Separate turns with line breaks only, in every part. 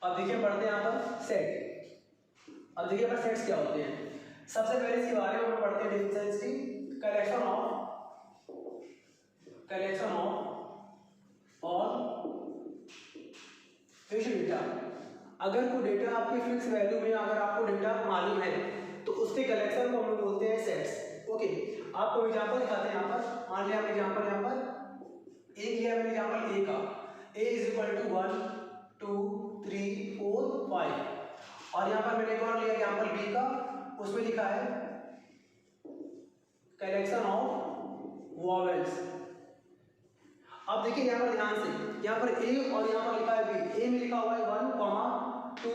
अब देखिए पढ़ते हैं यहाँ पर सेट। अब देखिए पर सेट्स क्या होते हैं। सबसे पहले इसके बारे में हम पढ़ते हैं डेफिनेशन की। Collection of all fix data. अगर कोई डेटा आपके फिक्स वैल्यू में अगर आपको डेटा मालूम है तो उसके कलेक्शन को हम लोग बोलते हैं सेट्स। ओके, आपको एग्जांपल दिखाते हैं यहाँ पर। मान लिया हमने एग्जांपल यहाँ पर ए लिया, मैंने एग्जांपल ए का। ए इज इक्वल टू 1 2 3 4 5 और यहाँ पर मैंने एक और लिया एग्जांपल बी का, उसमें लिखा है कलेक्शन ऑफ वॉवेल्स। अब देखिए यहाँ पर ध्यान से, यहाँ पर ए और यहाँ पर लिखा है बी। ए में लिखा हुआ है 1 2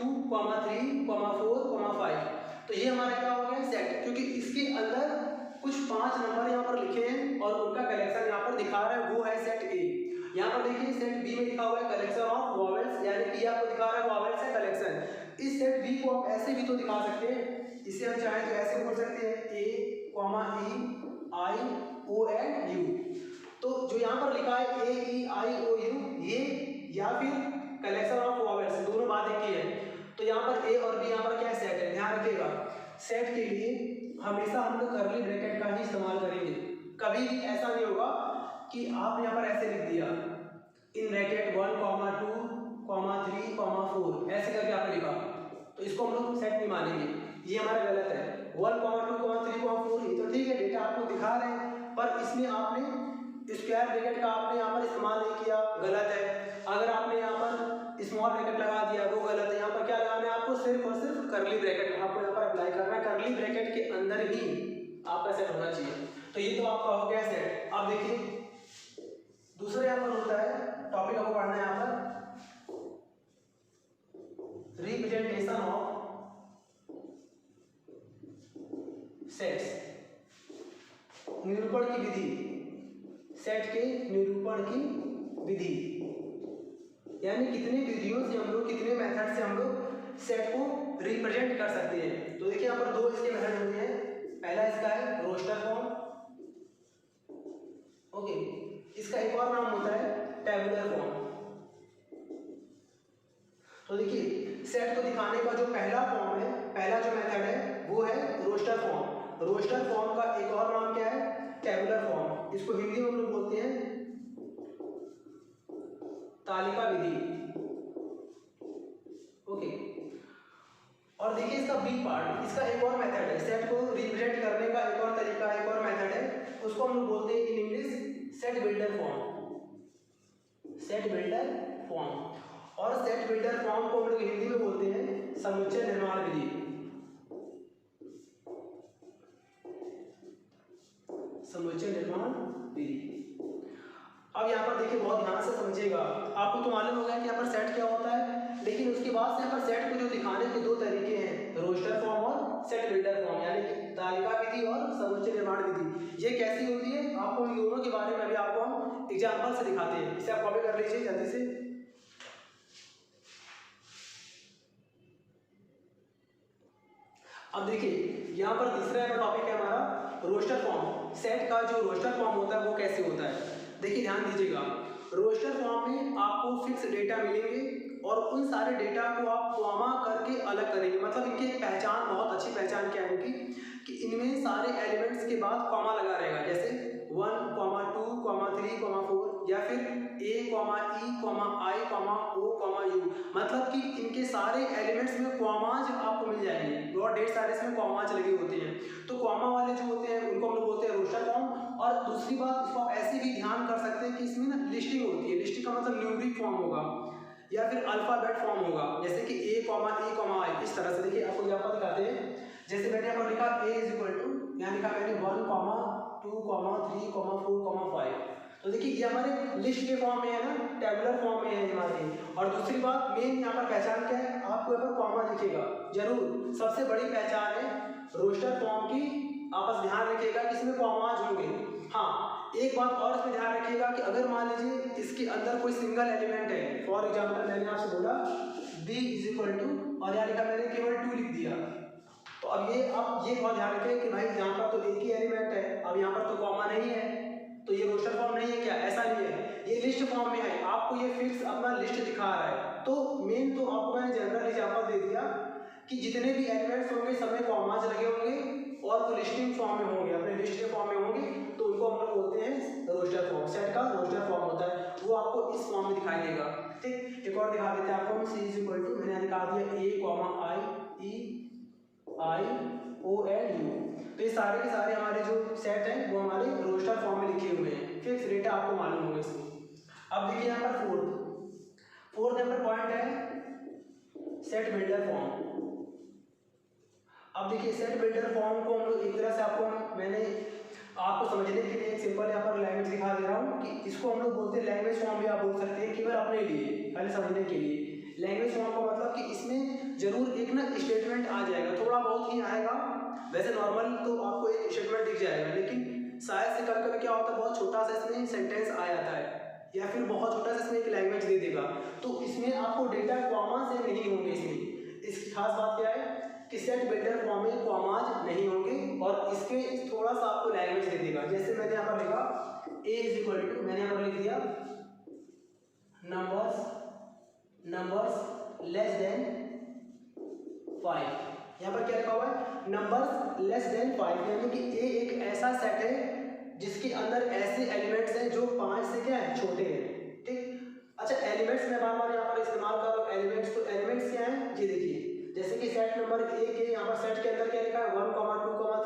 3 4 5। तो ये हमारा क्या हो गया सेट, क्योंकि इसके अंदर कुछ 5 नंबर यहाँ पर लिखे हैं और उनका कलेक्शन यहाँ पर दिखा रहा है, वो है सेट ए। यहाँ पर देखिए सेट बी में लिखा हुआ है कलेक्शन ऑफ वॉवेल्स, यानी कि आपको दिखा रहा है वॉवेल्स है कलेक्शन। इस सेट बी को आप ऐसे भी तो दिखा सकते हैं, इसे हम चाहें तो ऐसे बोल सकते हैं ए ई आई ओ एंड यू। तो जो यहाँ पर लिखा है ए ई आई ओ यू, ये या फिर कलेक्शन ऑफ वॉवेल्स, दोनों बात एक ही है। तो यहाँ पर ए और बी यहाँ पर क्या सेट है, ध्यान रखिएगा। सेट के लिए हमेशा हम लोग कर्ली ब्रैकेट का ही इस्तेमाल करेंगे। कभी भी ऐसा नहीं होगा कि आप यहाँ पर ऐसे लिख दिया इन ब्रैकेट 1 2 3 4 ऐसे करके आपने लिखा, तो इसको हम लोग सेट नहीं मानेंगे, ये हमारा गलत है। 1 2 3 4 ये तो ठीक है, डेटा आपको दिखा रहे हैं, पर इसमें आपने स्क्वायर ब्रैकेट का आपने यहाँ पर इस्तेमाल नहीं किया, गलत है। अगर आपने यहाँ पर स्मॉल ब्रैकेट लगा दिया, वो गलत है। यहाँ पर क्या लगाना है आपको, सिर्फ और सिर्फ कर्ली ब्रैकेट आपको यहाँ पर अप्लाई करना है। कर्ली ब्रैकेट के अंदर ही आपका सेट होना चाहिए। तो ये तो आपका हो गया सेट। अब देखिए दूसरा यहाँ पर होता है टॉपिक आपको पढ़ना है यहाँ पर रिप्रेजेंटेशन ऑफ सेट्स, निरूपण की विधि। सेट के निरूपण की विधि, यानी कितने विधियों से हम लोग, कितने मेथड से हम लोग सेट को रिप्रेजेंट कर सकते हैं। तो देखिए यहाँ पर दो इसके मेथड होते हैं। पहला इसका है रोस्टर फॉर्म, ओके। इसका एक और नाम होता है टेबुलर फॉर्म। तो देखिए सेट को दिखाने का जो पहला फॉर्म है, पहला जो मेथड है वो है रोस्टर फॉर्म। रोस्टर फॉर्म का एक और नाम क्या है, टेबुलर फॉर्म। इसको हिंदी में हम लोग बोलते हैं तालिका विधि, ओके। और देखिए इसका बी पार्ट, इसका एक और मेथड है सेट को रिप्रेजेंट करने का, एक और तरीका, एक और मेथड है, उसको हम लोग बोलते हैं in English set builder form. Set builder form और सेट बिल्डर फॉर्म को हम लोग हिंदी में बोलते हैं समुच्चय निर्माण विधि। समुच्चय निर्माण विधि। अब यहाँ पर देखिए बहुत ध्यान से समझिएगा। आपको तो मालूम होगा कि यहाँ पर सेट क्या होता है, लेकिन उसके बाद से यहाँ पर सेट को जो दिखाने के दो तरीके हैं, रोस्टर फॉर्म और सेट बिल्डर फॉर्म, यानी कि तालिका विधि और समुच्चय निर्माण विधि। ये कैसी होती है, आपको इन दोनों के बारे में अभी आपको हम एग्जाम्पल से दिखाते हैं। इसे आप कॉपी कर लीजिए जल्दी से। अब देखिए यहाँ पर तीसरा टॉपिक है हमारा रोस्टर फॉर्म। सेट का जो रोस्टर फॉर्म होता है वो कैसे होता है, देखिए ध्यान दीजिएगा। रोस्टर फॉर्म में आपको फिक्स डेटा मिलेंगे और उन सारे डेटा को आप कॉमा करके अलग करेंगे। मतलब इनकी एक पहचान, बहुत अच्छी पहचान क्या है इनकी, कि इनमें सारे एलिमेंट्स के बाद कॉमा लगा रहेगा, जैसे 1 2 3 4 या फिर ए ई आई ओ यू। मतलब कि इनके सारे एलिमेंट्स में कॉमाज आपको मिल जाएंगे, बहुत ढेर सारे इसमें कॉमाज लगे होते हैं। तो कॉमा वाले जो होते हैं उनको हम लोग बोलते हैं रोस्टर फॉर्म। और दूसरी बात, इसको आप ऐसे भी ध्यान कर सकते हैं कि इसमें ना लिस्टिंग होती है। लिस्टिंग का मतलब न्यूमरिक फॉर्म होगा या फिर अल्फाबेट फॉर्म होगा, जैसे कि ए आई, इस तरह से। देखिए आपको एग्जांपल दिखाते हैं। जैसे मैंने यहाँ पर लिखा ए इज इक्वल टू, यहाँ लिखा मैंने 1 2 3 4 5। तो देखिए ये हमारे लिस्ट के फॉर्म में है ना, टेबुलर फॉर्म में है हमारे। और दूसरी बात मेन यहाँ पर पहचान क्या है, आपको यहाँ पर कॉमा दिखेगा जरूर। सबसे बड़ी पहचान है रोस्टर फॉर्म की, आप बस ध्यान रखिएगा कि इसमें कॉमाज होंगे। हाँ, एक बात और इसमें ध्यान रखिएगा कि अगर मान लीजिए इसके अंदर कोई सिंगल एलिमेंट है, फॉर एग्जाम्पल मैंने आपसे बोला b इज इक्वल टू, और यहाँ लिखा मैंने केवल 2 लिख दिया, तो अब ये बहुत ध्यान रखें कि भाई यहाँ पर तो एक ही एलिमेंट है, अब यहाँ पर तो कॉमा नहीं है, तो ये रोस्टर फॉर्म नहीं है क्या, ऐसा नहीं है, ये लिस्ट फॉर्म में है। आपको ये फिक्स अपना लिस्ट दिखा रहा है। तो मेन तो आपको मैंने एग्जांपल दे दिया कि जितने भी एलिमेंट्स होंगे सब में कॉमास लगे होंगे और वो लिस्टिंग फॉर्म में होंगे, अपने लिस्ट के फॉर्म में होंगे, तो उनको हम लोग बोलते हैं रोस्टर फॉर्म। सेट का रोस्टर फॉर्म होता है, वो आपको इस फॉर्म में दिखाई देगा। ठीक, एक और दिखा देते हैं आपको। C इज इक्वल टू, मैंने दिखा दिया A, I, E, I, O and U। तो ये सारे के सारे हमारे जो सेट हैं वो हमारे रोस्टर फॉर्म में लिखे हुए हैं। फिक्स डेटा आपको मालूम होगा इसमें। अब देखिए यहाँ पर फोर्थ नंबर पॉइंट है सेट बिल्डर फॉर्म। अब देखिए सेट बिल्डर फॉर्म को हम लोग एक तरह से मैंने आपको समझने के लिए एक सिंपल यहाँ पर लैंग्वेज दिखा दे रहा हूँ कि इसको हम लोग बोलते हैं लैंग्वेज फॉर्म भी आप बोल सकते हैं, केवल अपने लिए खाली समझने के लिए। लैंग्वेज फॉर्म का मतलब कि इसमें जरूर एक ना स्टेटमेंट आ जाएगा, थोड़ा बहुत ही आएगा। वैसे नॉर्मल तो आपको एक स्टेटमेंट दिख जाएगा, लेकिन शायद से कभी कभी क्या होता है बहुत छोटा सा इसमें सेंटेंस आ जाता है, या फिर बहुत छोटा सा इसमें एक लैंग्वेज दे देगा, तो इसमें आपको डेटा कॉमा से नहीं होंगे। इसमें इसकी खास बात क्या है कि सेट बिल्डर फॉर्म में कॉमाज नहीं होंगे और इसके थोड़ा सा आपको लैंग्वेज दे देगा। जैसे मैंने यहाँ पर लिखा A इज इक्वल टू, मैंने यहाँ पर लिख दिया नंबर्स लेस देन 5। यहाँ पर क्या लिखा हुआ है नंबर्स लेस देन 5, यानी कि A एक ऐसा सेट है जिसके अंदर ऐसे एलिमेंट्स हैं जो 5 से क्या है छोटे हैं। ठीक, अच्छा एलिमेंट्स में बार बार यहाँ पर इस्तेमाल कर रहा हूँ एलिमेंट्स, तो एलिमेंट्स क्या है ये देखिए, जैसे कि सेट नंबर 1 है, यहाँ पर सेट के अंदर क्या लिखा है 1, 2,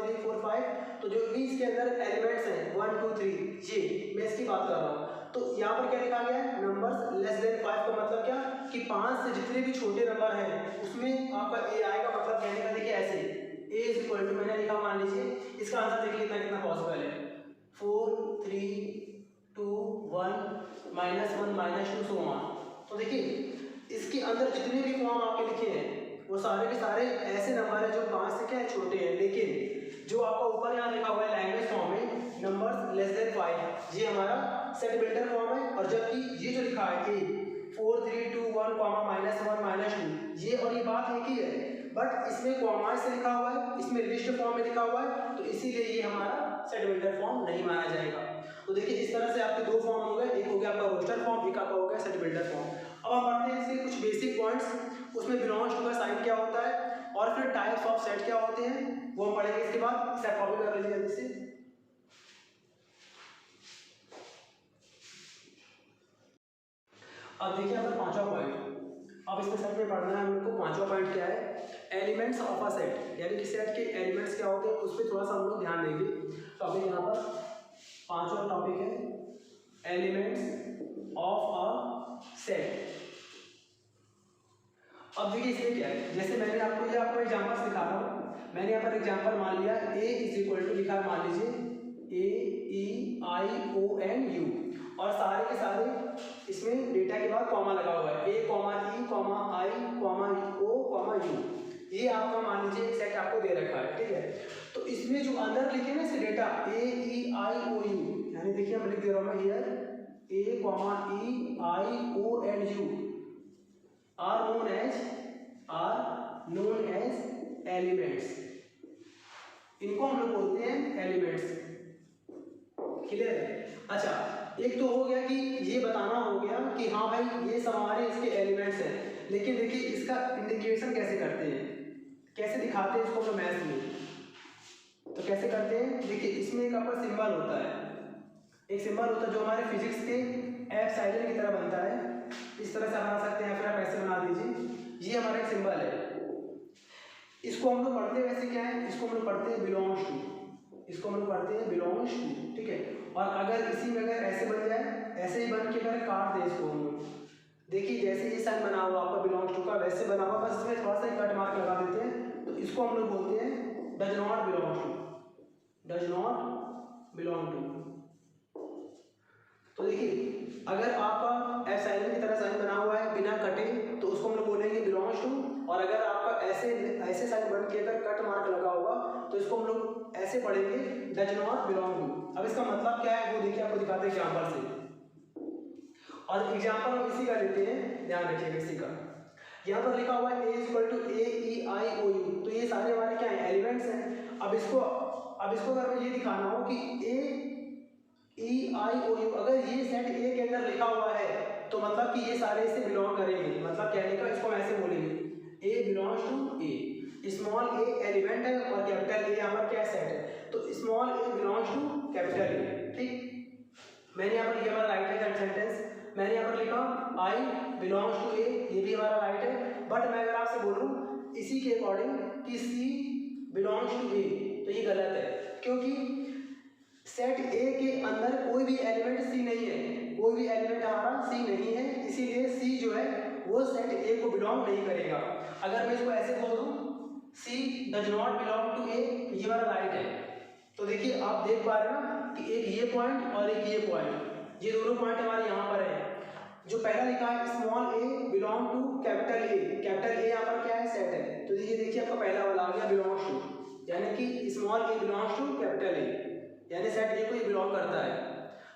3, 4, 5, तो जो भी इसके अंदर एलिमेंट्स हैं 1, 2, 3, ये मैं इसकी बात कर रहा हूँ। तो यहाँ पर क्या लिखा गया है नंबर्स लेस देन 5 का मतलब क्या कि 5 से जितने भी छोटे नंबर हैं उसमें आपका A आएगा। मतलब कहने का देखिए ऐसे A इज इक्वल टू, मैंने लिखा मान लीजिए, इसका आंसर देखिए कितना कितना पॉसिबल है 4, 3, 2, 1, -1, -2 सो ऑन। तो देखिए इसके अंदर जितने भी फॉर्म आपके लिखे हैं वो सारे के सारे ऐसे नंबर है जो 5 से क्या है छोटे हैं, लेकिन जो आपका ऊपर यहाँ लिखा हुआ है लैंग्वेज फॉर्म में नंबर्स लेस देन 5, ये हमारा सेट बिल्डर फॉर्म है। और जबकि ये जो लिखा है A 4, 3, 2, 1, -1, -2, ये और ये बात एक ही है, बट इसमें कॉमा से लिखा हुआ है, इसमें लिस्ट फॉर्म में लिखा हुआ है, तो इसीलिए ये हमारा सेट बिल्डर फॉर्म नहीं माना जाएगा। तो देखिए इस तरह से आपके दो फॉर्म हो गए, एक हो गया आपका रोस्टर फॉर्म, एक आपका हो गया सेट बिल्डर फॉर्म। अब हम पढ़ते हैं इसके कुछ बेसिक पॉइंट्स, उसमें बिलोंग्स टू का साइन क्या होता है और फिर टाइप्स ऑफ सेट क्या होते हैं वो हम पढ़ेंगे। इसके बाद इसे कॉपी कर लीजिए जल्दी से। अब देखिए यहाँ पर पांचवा पॉइंट, अब इसमें सेट में पढ़ना है हम लोग को। पांचवा पॉइंट क्या है एलिमेंट्स ऑफ अ सेट, यानी कि सेट के एलिमेंट्स क्या होते हैं उस पर थोड़ा सा हम लोग ध्यान देंगे। टॉपिक यहाँ पर पांचवा टॉपिक है एलिमेंट्स ऑफ अ सेट। अब देखिए इसमें क्या है, जैसे मैंने आपको एग्जांपल्स दिखा रहा हूँ। मैंने यहाँ पर एग्जांपल मान लिया A इज इक्वल टू लिखा है, मान लीजिए A, E, I, O and U, और सारे के सारे इसमें डेटा के बाद कॉमा लगा हुआ है A, E, I, O, U। ये आपका मान लीजिए एक सेट आपको दे रखा है, ठीक है। तो इसमें जो अंदर लिखे ना इसे data A, E, I, O, U, यानी देखिए मैं लिख दे रहा हूँ मैं here A, E, I, O and U are known as elements। इनको हम लोग बोलते हैं एलिमेंट्स। क्लियर है? अच्छा, एक तो हो गया कि ये बताना हो गया कि हाँ भाई ये सब हमारे इसके एलिमेंट्स हैं, लेकिन देखिए इसका इंडिकेशन कैसे करते हैं, कैसे दिखाते हैं इसको मैथ्स में। तो कैसे करते हैं, देखिए इसमें एक आपका सिंबल होता है, एक सिंबल होता है जो हमारे फिजिक्स के एप्सिलॉन की तरह बनता है। इस तरह से बना सकते हैं, फिर आप ऐसे बना दीजिए। ये हमारा एक सिंबल है, इसको हम लोग पढ़ते हैं वैसे क्या है, इसको हम लोग पढ़ते हैं बिलोंग्स टू, इसको हम लोग पढ़ते हैं बिलोंग्स टू, ठीक है। और अगर इसी में अगर ऐसे बन जाए, ऐसे ही बन के अगर काट दे इसको हम लोग, देखिए जैसे ये साइन बना हुआ आपका बिलोंग्स टू का वैसे बना हुआ, बस इसमें थोड़ा सा कट मार्क लगा देते हैं, तो इसको हम लोग बोलते हैं does not belong to, does not belong to. तो देखिए अगर आपका एप्सिलॉन की तरह साइन बना हुआ है बिना कटे, तो उसको हम लोग बोलेंगे बिलोंग्स टू। और अगर आपका ऐसे साइन बन के अगर कट मार्क लगा होगा तो इसको हम लोग ऐसे पढ़ेंगे डज नॉट बिलोंग टू। अब इसका मतलब क्या है वो देखिए, आपको दिखाते हैं एग्जांपल से, और एग्जांपल हम इसी का लेते हैं, ध्यान रखिएगा इसी का। यहाँ पर लिखा हुआ है A equal to A, E, I, O, U, तो ये सारे हमारे क्या है एलिमेंट्स हैं। अब इसको अगर मैं ये दिखाना हो कि A, E, I, O, U, अगर ये सेट A के अंदर लिखा हुआ है तो मतलब कि ये सारे इससे बिलोंग करेंगे। मतलब कहने का इसको हम ऐसे बोलेंगे A एक एलिमेंट है और कैपिटल ए यहाँ पर क्या सेट है, तो small A belongs to capital A. ठीक, मैंने यहाँ पर ये हमारा राइट है सेंटेंस, मैंने यहाँ पर लिखा आई बिलोंग्स टू ए, ये भी हमारा राइट है। बट मैं अगर आपसे बोलूँ इसी के अकॉर्डिंग कि सी बिलोंग्स टू ए, तो ये गलत है, क्योंकि सेट ए के अंदर कोई भी एलिमेंट सी नहीं है, कोई भी एलिमेंट हमारा सी नहीं है, इसीलिए सी जो है वो सेट ए को बिलोंग नहीं करेगा। अगर मैं इसको ऐसे बोल दूँ सी does not belong to A, ये हमारा राइट है। तो देखिए आप देख पा रहे हैं ना कि एक ये पॉइंट और एक ये पॉइंट, ये दोनों पॉइंट हमारे यहाँ पर है। जो पहला लिखा है small A belong to capital A, capital A यहाँ पर क्या है सेट है, तो देखिए आपका पहला वाला आ गया बिलोंग्स टू, यानी कि small A belongs to capital A, यानी सेट ए को ये बिलोंग करता है,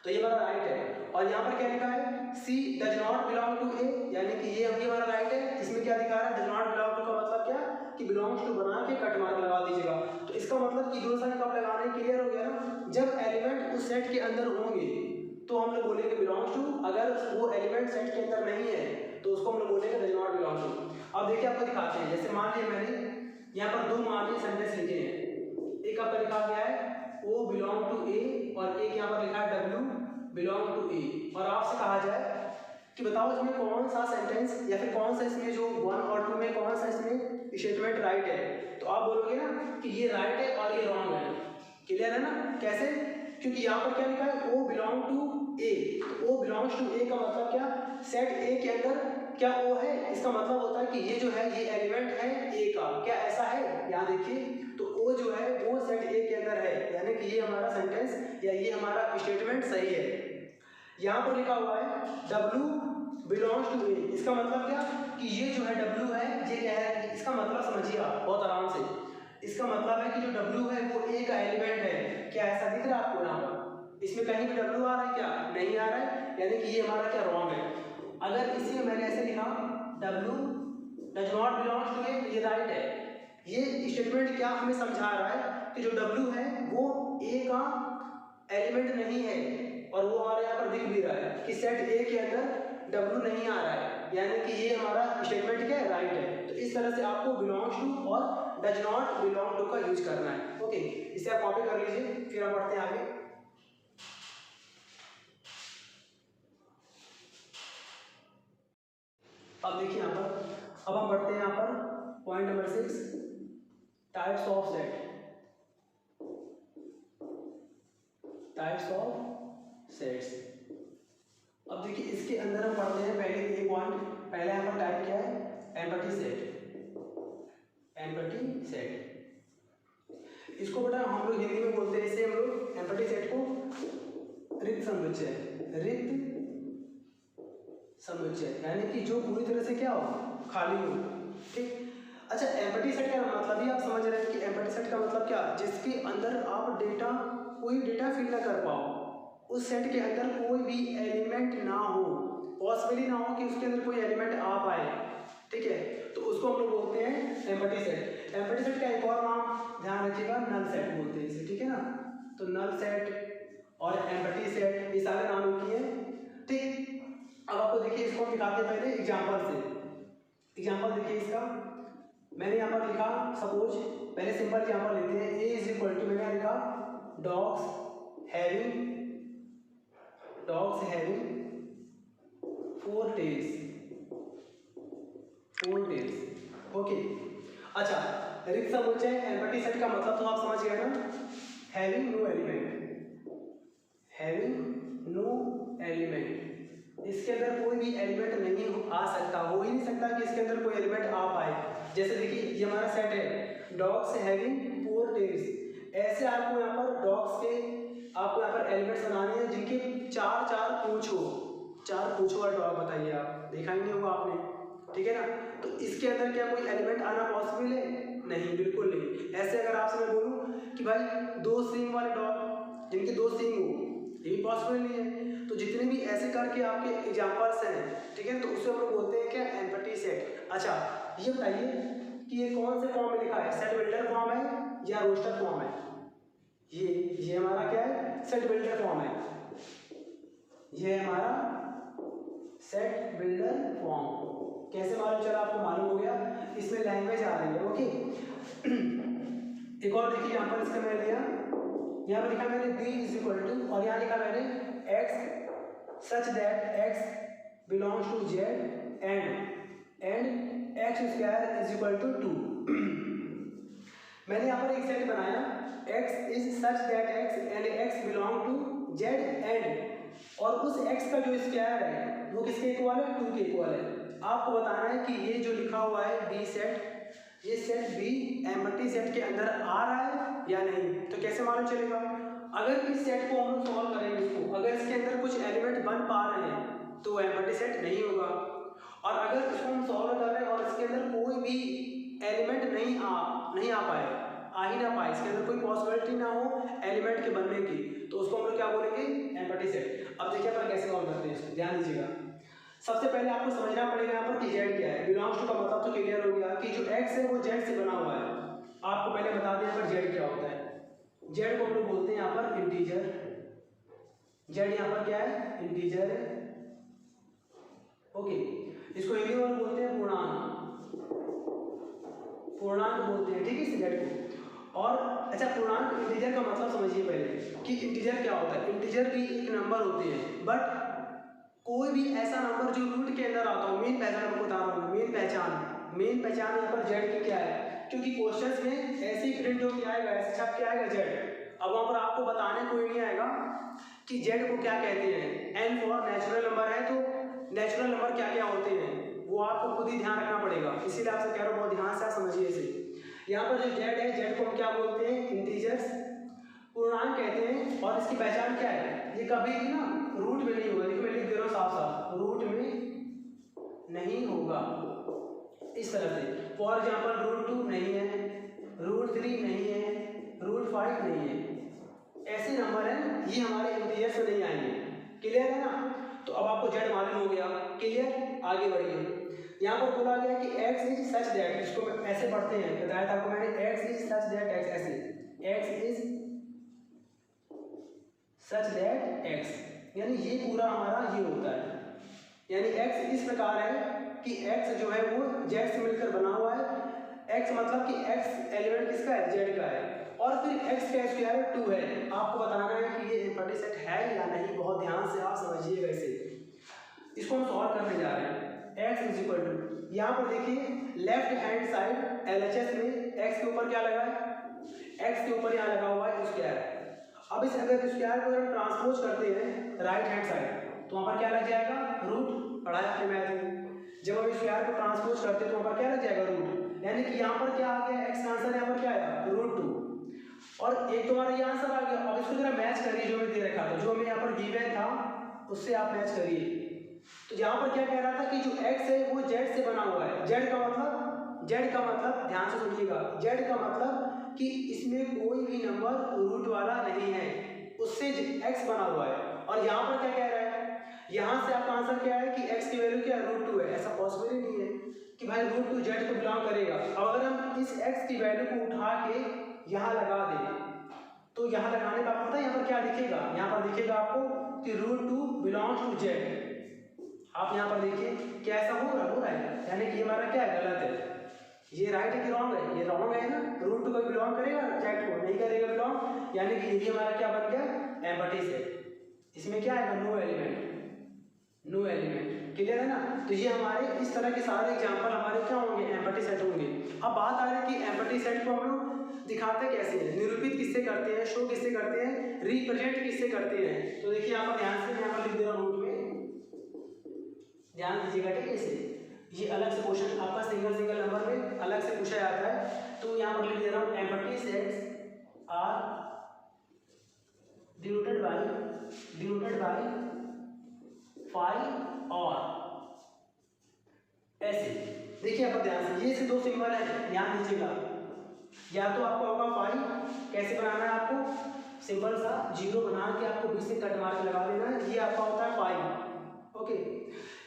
तो ये हमारा राइट है। और यहाँ पर क्या लिखा है सी डज नॉट बिलोंग टू ए, यानी कि ये हमारा राइट है। इसमें क्या दिखा रहा है डज नॉट बिलोंग टू का मतलब क्या कि बिलोंग्स टू बना के कट मार्क लगा दीजिएगा। तो इसका मतलब कि दोनों सारे कब लगाने क्लियर हो गया ना, जब एलिमेंट उस सेट के अंदर होंगे तो हम लोग बोलेंगे बिलोंग्स टू, अगर वो एलिमेंट सेट के अंदर नहीं है तो उसको हम लोग बोलेंगे डज नॉट बिलोंग टू। अब देखिए आपको दिखाते हैं, जैसे मान लिया मैंने यहाँ पर दो मान लिया सेंटेंस लिखे हैं, एक आपका लिखा गया है O बिलोंग टू ए और एक यहाँ पर लिखा है W बिलोंग टू ए, और आपसे कहा जाए कि बताओ इसमें कौन सा सेंटेंस या फिर कौन सा इसमें जो 1 और 2 में कौन सा इसमें स्टेटमेंट राइट है, तो आप बोलोगे ना कि ये राइट है और ये रॉन्ग है। क्लियर है ना कैसे, क्योंकि यहाँ पर क्या लिखा है O बिलोंग टू ए, तो O बिलोंग्स टू ए का मतलब क्या, सेट ए के अंदर क्या O है, इसका मतलब होता है कि ये जो है ये एलिमेंट है ए का, क्या ऐसा है, यहाँ देखिए तो O जो है वो सेट ए के अंदर है, यानी कि ये हमारा सेंटेंस या ये हमारा स्टेटमेंट सही है। यहाँ पर लिखा हुआ है W बिलोंग्स टू ए, इसका मतलब क्या कि ये जो है W है, ये क्या है, इसका मतलब समझिए आप बहुत आराम से, इसका मतलब है कि जो W है वो ए का एलिमेंट है। क्या ऐसा दिख रहा है आपको यहाँ पर, इसमें कहीं भी W आ रहा है क्या, नहीं आ रहा है, यानी कि ये हमारा क्या रॉन्ग है। अगर इसी में मैंने ऐसे लिखा W does not belongs to A, ये राइट है। ये स्टेटमेंट क्या हमें समझा रहा है कि जो W है वो ए का एलिमेंट नहीं है, और वो हमारे यहाँ पर दिख भी रहा है कि सेट ए के अंदर W नहीं आ रहा है, यानी कि ये हमारा स्टेटमेंट क्या है, राइट है। तो इस तरह से आपको बिलोंग्स टू और डज नॉट बिलोंग टू का यूज करना है। ओके, इसे आप कॉपी कर लीजिए, फिर हम पढ़ते हैं आगे। अब देखिए यहाँ पर, अब हम बढ़ते हैं यहाँ पर point number 6, types of set. Types of sets. अब देखिए इसके अंदर हम पढ़ते हैं पहले ए पॉइंट, पहले यहाँ पर टाइप क्या है, एम्पटी सेट। एम्पटी सेट, इसको बेटा हम लोग हिंदी में बोलते हैं, इसे हम लोग एम्पटी सेट को रिक्त समुच्चय, रिक्त समुच्चय, यानी कि जो पूरी तरह से क्या हो, खाली हो। ठीक, अच्छा एम्पटी सेट का मतलब ही आप समझ रहे हैं कि एम्पटी सेट का मतलब क्या, जिसके अंदर आप डेटा कोई डेटा फिल ना कर पाओ, उस सेट के अंदर कोई भी एलिमेंट ना हो, पॉसिबली ना हो कि उसके अंदर कोई एलिमेंट आ पाए। ठीक है, तो उसको हम लोग बोलते हैं एम्पटी सेट। एम्पटी सेट का एक और नाम ध्यान रखिएगा, नल सेट बोलते हैं इसे। ठीक है ना, तो नल सेट और एम्पटी सेट ये सारे नाम होती हैं। ठीक, अब आपको देखिए इसको दिखाते हैं पहले एग्जाम्पल से। एग्जाम्पल देखिए इसका, मैंने यहाँ पर लिखा सपोज, पहले सिंपल एग्जाम्पल लेते हैं, ए इज इक्वल टू, मैंने लिखा डॉग्स हैविंग 4 tails। ओके, अच्छा रिक्त समुच्चय एम्पटी सेट का मतलब तो आप समझ गए ना, हैविंग नो एलिमेंट, इसके अंदर कोई भी एलिमेंट नहीं आ सकता, हो ही नहीं सकता कि इसके अंदर कोई एलिमेंट आ पाए। जैसे देखिए ये हमारा सेट है डॉग्स हैविंग 4 tails, ऐसे आपको यहाँ पर डॉग्स के आपको यहाँ पर एलिमेंट्स बनाने हैं जिनके 4 पूंछ हो, 4 पूंछों वाला डॉग बताइए आप, देखा ही नहीं होगा आपने। ठीक है ना, तो इसके अंदर क्या कोई एलिमेंट आना पॉसिबल है, नहीं, बिल्कुल नहीं। ऐसे अगर आपसे मैं बोलूँ कि भाई 2 सींग वाले डॉग जिनके 2 सींग हो, ये भी पॉसिबल नहीं है। तो जितने भी ऐसे करके आपके एग्जाम्पल्स हैं, ठीक है, तो उसे हम लोग बोलते हैं क्या, एम्पटी सेट। अच्छा ये बताइए कि ये कौन से फॉर्म में लिखा है, सेट बिल्डर फॉर्म है या रोस्टर फॉर्म है, ये हमारा क्या है, सेट बिल्डर फॉर्म है, ये हमारा सेट बिल्डर फॉर्म। कैसे मालूम चला, आपको मालूम हो गया, इसमें लैंग्वेज आ रही है। ओके एक और देखिए यहाँ पर इसका मैंने लिया, यहाँ पर लिखा मैंने b इज इक्वल टू, और यहाँ लिखा मैंने x such that x belongs to z and x square is equal to 2। मैंने यहाँ पर एक सेट बनाया, x is such that x and x belong to z and, और उस x का जो स्क्वायर है वो किसके इक्वल है, 2 के इक्वल है। आपको बताना है कि ये जो लिखा हुआ है b सेट, ये सेट b एम्प्टी सेट के अंदर आ रहा है या नहीं। तो कैसे मालूम चलेगा, अगर इस सेट को हम लोग सॉल्व करेंगे इसको, अगर इसके अंदर कुछ एलिमेंट बन पा रहे हैं तो एम्प्टी सेट नहीं होगा, और अगर इसको हम सॉल्व कर रहे हैं और इसके अंदर कोई भी एलिमेंट नहीं आ ही ना पाए, इसके अंदर कोई पॉसिबिलिटी ना हो एलिमेंट के बनने की, तो उसको हम लोग क्या बोलेंगे, एम्प्टी सेट। अब देखिए अपन कैसे सॉल्व करते हैं इसको, ध्यान दीजिएगा। सबसे पहले आपको समझना पड़ेगा यहाँ पर कि z क्या है। बिलोंग्स टू का मतलब तो क्लियर हो गया कि जो x है वो z से बना हुआ है। आपको पहले बता दें यहाँ पर z क्या होता है। z को हम लोग बोलते हैं यहाँ पर इंटीजर, z यहाँ पर क्या है, इंटीजर है। ओके, इसको हिंदी में बोलते हैं पूर्णांक बोलते हैं, ठीक है, इस z को। और अच्छा, पूर्णांक इंटीजर का मतलब समझिए पहले कि इंटीजर क्या होता है। इंटीजर भी एक नंबर होते हैं, बट कोई भी ऐसा नंबर जो रूट के अंदर आता हो, मेन पहचान आपको बता रहा हूँ, मेन पहचान यहाँ पर z की क्या है, क्योंकि क्वेश्चंस में ऐसी प्रिंट हो के आएगा, ऐसे छप के आएगा z। अब वहाँ पर आपको बताने कोई नहीं आएगा कि z को क्या कहते हैं। n फॉर नेचुरल नंबर है, तो नेचुरल नंबर क्या क्या होते हैं वो आपको खुद ही ध्यान रखना पड़ेगा, इसीलिए आपसे कह रहा हूँ बहुत ध्यान से आप समझिए इसे। यहाँ पर जो z है, z को हम क्या बोलते हैं, इंटीजर्स, पूर्णांक कहते हैं। और इसकी पहचान क्या है, ये कभी भी ना रूट में नहीं होगा। देखो मैं लिख दे रहा हूँ साफ साफ, रूट में नहीं होगा, इस तरह से। फॉर एग्जाम्पल √2 नहीं है, √3 नहीं है, √5 नहीं है, ऐसे नंबर हैं ये हमारे इंटीजर से नहीं आएंगे। क्लियर है ना। तो अब आपको z मालूम हो गया, क्लियर। आगे बढ़िए, यहाँ पर बोला गया कि x इज सच दैट, इसको ऐसे पढ़ते हैं, बताया था आपको मैंने, x is such that x, ऐसे x is such that x, यानी ये पूरा हमारा ये होता है, यानी x इस प्रकार है कि x जो है वो z से मिलकर बना हुआ है। x मतलब कि x एलिमेंट किसका है, z का है, और फिर x का स्क्वायर 2 है। आपको बताना है कि ये एम्प्टी सेट है या नहीं, बहुत ध्यान से आप समझिएगा इसे। इसको हम सॉल्व करने जा रहे हैं। x इज इक्वल टू, यहाँ पर देखिए लेफ्ट हैंड साइड LHS में x के ऊपर क्या लगा है, x के ऊपर यहाँ लगा हुआ है स्क्वायर। अब इस अगर स्क्वायर को हम ट्रांसपोज करते हैं राइट हैंड साइड, तो वहाँ पर क्या लग जाएगा, रूट। पढ़ाया आपने मैथ में, जब हम स्क्वायर को ट्रांसपोज करते हैं तो वहाँ पर क्या लग जाएगा, रूट। यानी कि यहाँ पर क्या आ गया, x का आंसर यहाँ पर क्या आया, √2। और एक तुम्हारा ये आंसर आ गया। अब इसको जरा मैच करिए, जो मैं दे रखा था, जो हमें यहाँ पर गिवन था उससे आप मैच करिए। तो यहाँ पर क्या कह रहा था कि जो x है वो z से बना हुआ है। z का मतलब ध्यान से सुनिएगा, z का मतलब कि इसमें कोई भी नंबर रूट वाला नहीं है, उससे x बना हुआ है। और यहाँ पर क्या कह रहा है, यहाँ से आपका आंसर क्या है कि x की वैल्यू क्या है, √2 है। ऐसा पॉसिबल ही नहीं है कि भाई √2 z को बिलोंग करेगा। अब अगर हम इस x की वैल्यू को उठा के यहाँ लगा दें, तो यहाँ लगाने पर आपको पता है यहाँ पर क्या दिखेगा, यहाँ पर दिखेगा आपको कि √2 बिलोंग्स टू z। आप यहाँ पर देखिए कैसा हो रहा है, यानी कि हमारा क्या है, गलत है। ये राइट है कि रॉन्ग है, ये रॉन्ग है ना, √2 को बिलोंग करेगा, z को नहीं करेगा बिलोंग, यानी कि ये भी हमारा क्या बन गया, एम्प्टी सेट। इसमें क्या है, नो एलिमेंट। क्लियर है ना। तो ये हमारे इस तरह के सारे एग्जांपल हमारे क्या होंगे, एम्प्टी सेट होंगे। अब बात आ रही है कि एम्प्टी सेट को हम लोग दिखाते कैसे हैं, निरूपित किससे करते हैं, शो किससे करते हैं, रिप्रेजेंट किससे करते हैं। तो देखिए यहाँ पर ध्यान से, यहाँ पर लिख दे रहा हूँ नोट में, ध्यान दीजिएगा, ठीक है। इसे ये अलग से क्वेश्चन आपका सिंगल नंबर में अलग से पूछा जाता है। तो यहाँ पर लिख दे रहा हूँ, empty sets are denoted by 5 और ऐसे। देखिए आप ध्यान से, ये से 2 सिंबल है, ध्यान दीजिएगा। या तो आपको होगा 5, कैसे बनाना है, आपको सिंपल सा 0 बना के आपको बीच से कट मार के लगा देना है, ये आपका होता है 5। ओके,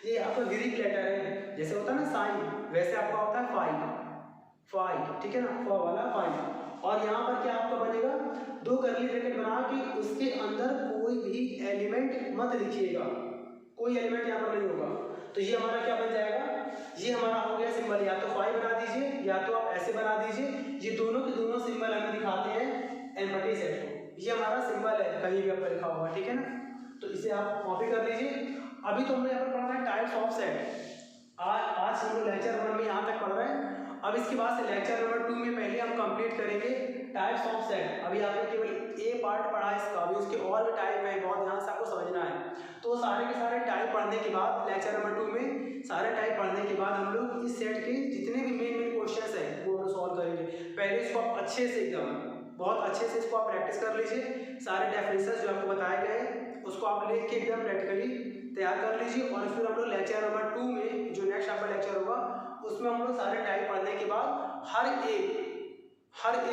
ये आपका ग्रीक लेटर है, जैसे होता है ना साइन, वैसे आपका होता है 5, ठीक है ना, 4 वाला 5। और यहाँ पर क्या आपका बनेगा, 2 कर्ली ब्रैकेट बना के उसके अंदर कोई भी एलिमेंट मत लिखिएगा, कोई एलिमेंट यहाँ पर नहीं होगा। तो ये हमारा क्या बन जाएगा, ये हमारा हो गया सिंबल, या तो फाई बना दीजिए या तो आप ऐसे बना दीजिए। ये दोनों के दोनों सिंबल हमें दिखाते हैं एम्पटी सेट को। ये हमारा सिंबल है, कहीं भी आपका लिखा हुआ, ठीक है ना। तो इसे आप कॉपी कर लीजिए। अभी तो हमने यहाँ पर पढ़ा है टाइप्स ऑफ सेट। आज हम लोग लेक्चर 1 में यहाँ तक पढ़ रहे हैं। अब इसके बाद से लेक्चर नंबर 2 में पहले हम कंप्लीट करेंगे टाइप्स ऑफ सेट। अभी आपने केवल ए पार्ट पढ़ा है इसका, अभी उसके और भी टाइप है, बहुत ध्यान से आपको समझना है। तो सारे के सारे टाइप पढ़ने के बाद लेक्चर नंबर 2 में सारे टाइप पढ़ने के बाद हम लोग इस सेट के जितने भी मेन क्वेश्चंस हैं वो हम लोग सॉल्व करेंगे। पहले इसको आप अच्छे से एकदम बहुत अच्छे से इसको आप प्रैक्टिस कर लीजिए। सारे डेफिनेशंस जो आपको बताए गए हैं उसको आप लिख के एकदम प्रैक्टिकली तैयार कर लीजिए। और फिर हम लोग लेक्चर नंबर 2 में जो नेक्स्ट आपका लेक्चर होगा उसमें हम लोग सारे टाइप पढ़ने के बाद हर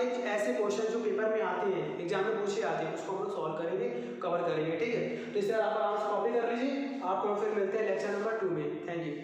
एक ऐसे क्वेश्चन जो पेपर में आते हैं, एग्जाम में पूछे आते हैं, उसको हम लोग सॉल्व करेंगे, कवर करेंगे, ठीक है। तो इसे आप आराम से कॉपी कर लीजिए। आपको फिर मिलते हैं लेक्चर नंबर 2 में। Thank you.